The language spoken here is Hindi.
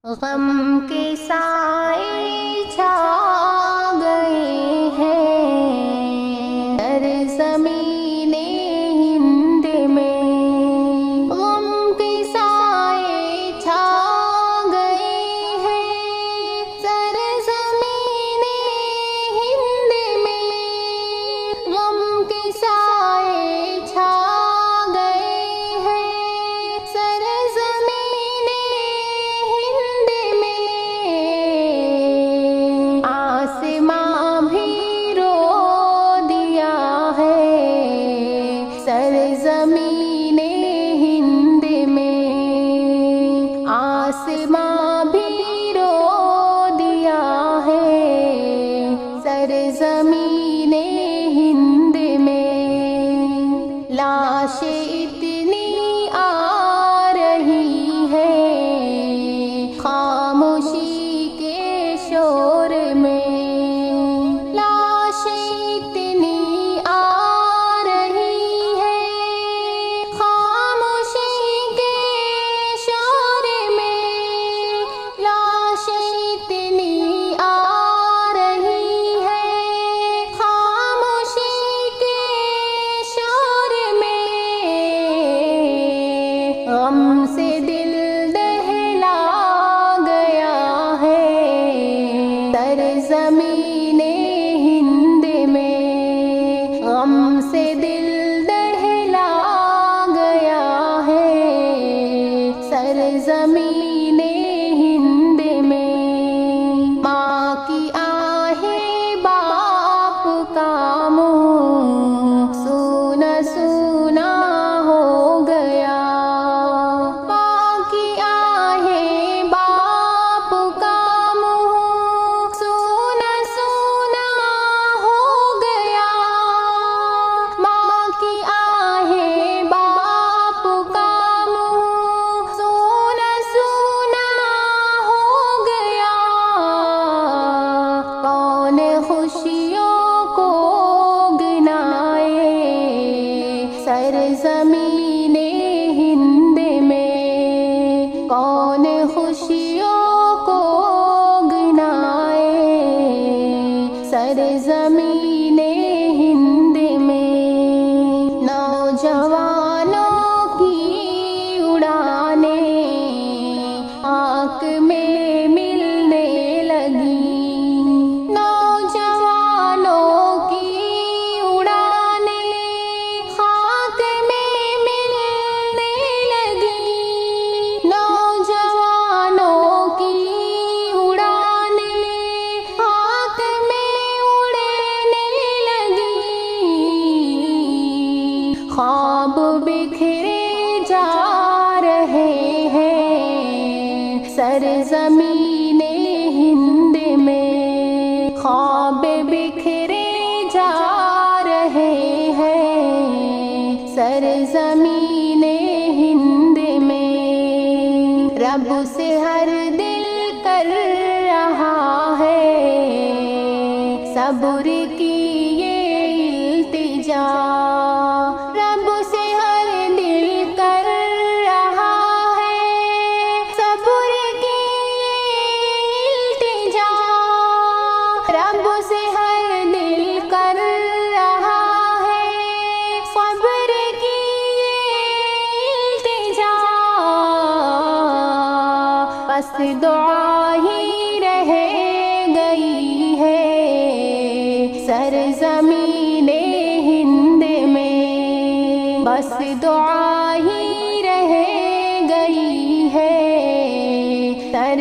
गम के साए छा गए हैं दर ज़मीने हिंद में। गम के साए छा गए हैं सर ज़मीने हिंद में। गम के साए छा गए हैं सर ज़मीने हिंद में। आसमां भी रो दिया है सर ज़मीने हिंद में। आसमां भी रो दिया है सर ज़मीने हिंद में। लाशें इतनी आ रही है खामोशी के शोर में। लाशें इतनी आ रही है खामोशी के शोर में। लाशें इतनी आ रही है खामोशी के शोर में। गम से दिल दहला गया है दर ज़मीने हिंद में। गम से दिल दहला गया है सर ज़मीने हिंद में। माँ की आहें बाप का मुँह सूना सूना हो गया। माँ की आहें बाप का मुँह सूना सूना हो गया। माँ की आहें बाप का मुँह सूना सूना हो गया। कौन खुशियों को गिनाए सर ज़मीने हिंद में। कौन खुशियों को गिनाए सर ज़मीने हिंद में। नौजवानों की उड़ाने आँख में मिलने लगी। नौजवानों की उड़ाने खाक में मिलने लगी। नौजवानों की उड़ाने खाक में उड़ने लगी। ख्वाब बिखरे जा रहे हैं सर ज़मीने हिंद में। ख्वाब बिखरे जा रहे हैं सर ज़मीने हिंद में। रब से हर दिल कर रहा है सब्र की ये इल्तिजा। रब से हर दिल कर रहा है सब्र की ये इल्तिजा। रब से हर दिल कर रहा है सब्र की ये इल्तिजा। बस दुआ ही रह गई है सर ज़मीने हिंद में। बस दुआ ही रह गई है सर